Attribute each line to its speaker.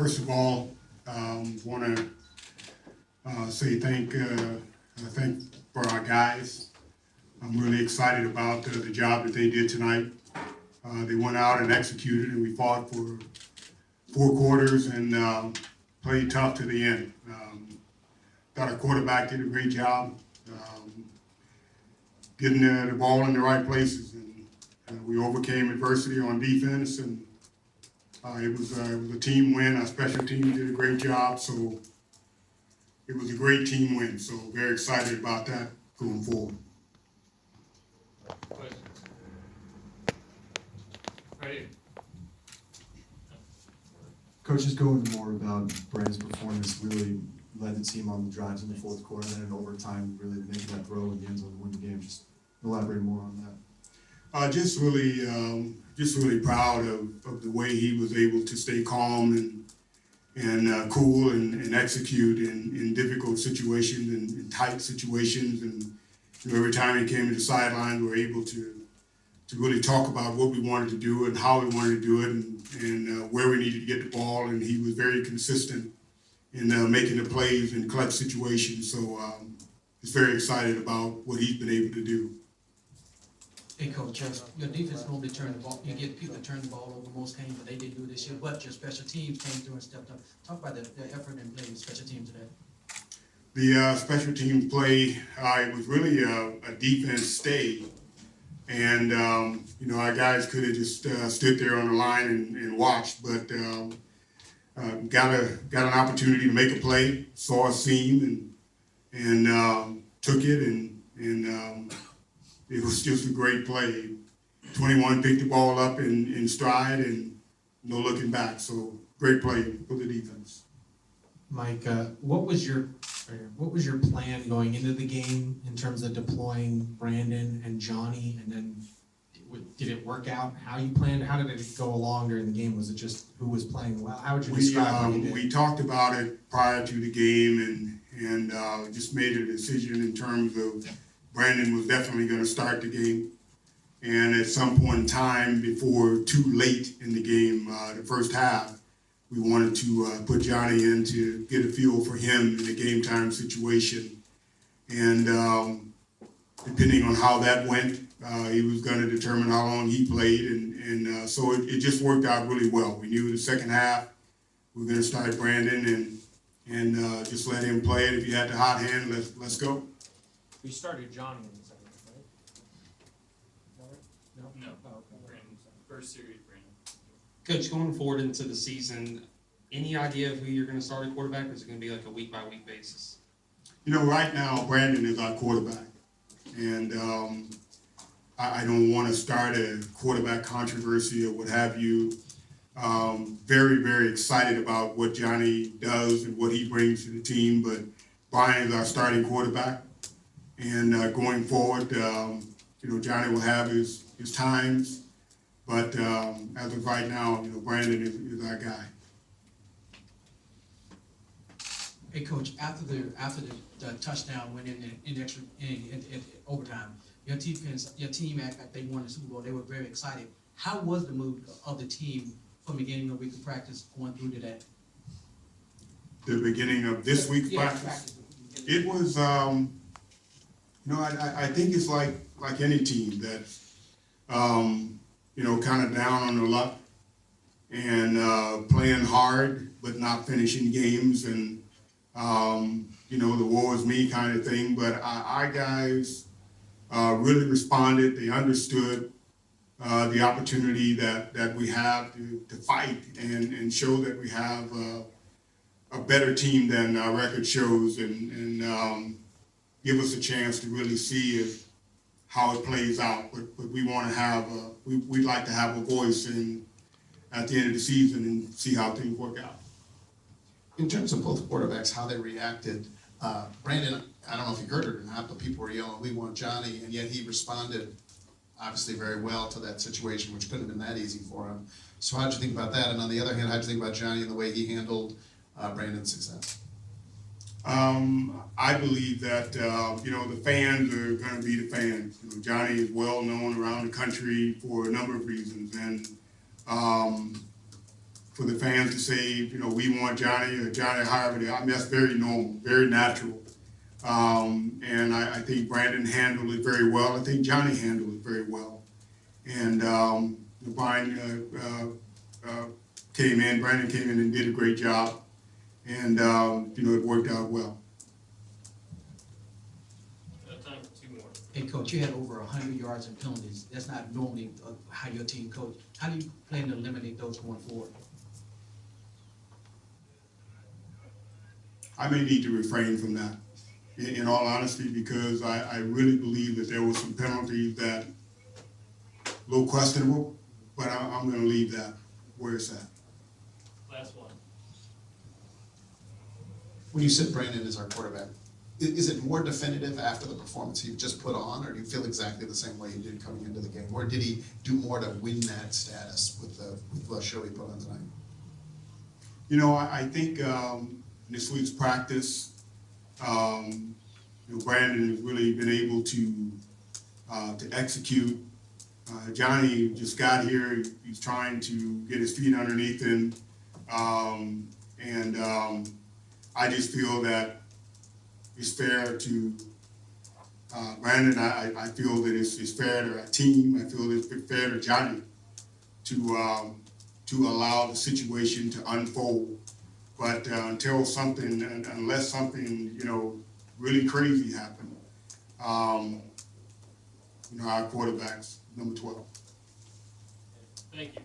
Speaker 1: First of all, want to say thank for our guys. I'm really excited about the job that they did tonight. They went out and executed, and we fought for 4 quarters and played tough to the end. Thought our quarterback did a great job getting the ball in the right places, and we overcame adversity on defense, and it was a team win. Our special team did a great job, so it was a great team win. So very excited about that going forward.
Speaker 2: Questions? Right here.
Speaker 3: Coach, just going more about Brandon's performance, really led the team on the drives in the fourth quarter, and then in overtime, really making that throw in the end zone to win the game. Just elaborate more on that.
Speaker 1: Just really proud of the way he was able to stay calm and cool and execute in difficult situations and in tight situations. And every time he came to the sideline, we were able to really talk about what we wanted to do and how we wanted to do it and where we needed to get the ball. And he was very consistent in making the plays in clutch situations. So he's very excited about what he's been able to do.
Speaker 4: Hey, Coach, your defense normally turn the ball. You get people to turn the ball over most games, but they didn't do it this year. But your special teams came through and stepped up. Talk about the effort and play with special teams today.
Speaker 1: The special teams play, it was really a defense stay. And, our guys could have just stood there on the line and watched, but got an opportunity to make a play, saw a seam, and took it, and it was just a great play. 21 picked the ball up in stride and no looking back. So great play for the defense.
Speaker 5: Mike, what was your plan going into the game in terms of deploying Brandon and Johnny, and then did it work out how you planned? How did it go along during the game? Was it just who was playing well? How would you describe what you did?
Speaker 1: We talked about it prior to the game and just made a decision in terms of Brandon was definitely going to start the game. And at some point in time, before too late in the game, the first half, we wanted to put Johnny in to get a feel for him in a game time situation. And depending on how that went, he was going to determine how long he played. And so it just worked out really well. We knew the second half we were going to start Brandon and just let him play it. If he had the hot hand, let's go.
Speaker 2: We started Johnny in the second, right? No. Oh, okay. Brandon. First series, Brandon.
Speaker 6: Coach, going forward into the season, any idea of who you're going to start at quarterback, or is it going to be like a week-by-week basis?
Speaker 1: Right now, Brandon is our quarterback. And I don't want to start a quarterback controversy or what have you. Very, very excited about what Johnny does and what he brings to the team. But Brian is our starting quarterback. And going forward, Johnny will have his times. But as of right now, Brandon is our guy.
Speaker 4: Hey, Coach, after the touchdown went in overtime, your team act they won the Super Bowl. They were very excited. How was the mood of the team from the beginning of week of practice going through to that?
Speaker 1: The beginning of this week's practice. It was, I think it's like any team that, kind of down on their luck and playing hard but not finishing games and, the woe is me kind of thing. But our guys really responded. They understood the opportunity that we have to fight and show that we have a better team than our record shows and give us a chance to really see how it plays out. But we want to have we'd like to have a voice at the end of the season and see how things work out.
Speaker 7: In terms of both quarterbacks, how they reacted, Brandon, I don't know if you heard it or not, but people were yelling, "We want Johnny," and yet he responded obviously very well to that situation, which couldn't have been that easy for him. So how did you think about that? And on the other hand, how did you think about Johnny and the way he handled Brandon's success?
Speaker 1: I believe that, the fans are going to be the fans. Johnny is well known around the country for a number of reasons. And for the fans to say, you know, we want Johnny or Johnny, however they, I mean, that's very normal, very natural. And I think Brandon handled it very well. I think Johnny handled it very well. And Brian Brandon came in and did a great job. And, you know, it worked out well.
Speaker 2: Time for two more.
Speaker 4: Hey, Coach, you had over 100 yards and penalties. That's not normally how your team coach. How do you plan to eliminate those going forward?
Speaker 1: I may need to refrain from that, in all honesty, because I really believe that there were some penalties that a little questionable, but I'm gonna leave that where it's at.
Speaker 2: Last one.
Speaker 7: When you said Brandon is our quarterback, is it more definitive after the performance he just put on, or do you feel exactly the same way you did coming into the game? Or did he do more to win that status with the show he put on tonight?
Speaker 1: You know, I think this week's practice, you know, Brandon has really been able to execute. Johnny just got here. He's trying to get his feet underneath him. I just feel that it's fair to Brandon. I feel that it's fair to our team. I feel it's fair to Johnny to allow the situation to unfold. But unless something, you know, really crazy happened, you know, our quarterback's number 12.
Speaker 2: Thank you.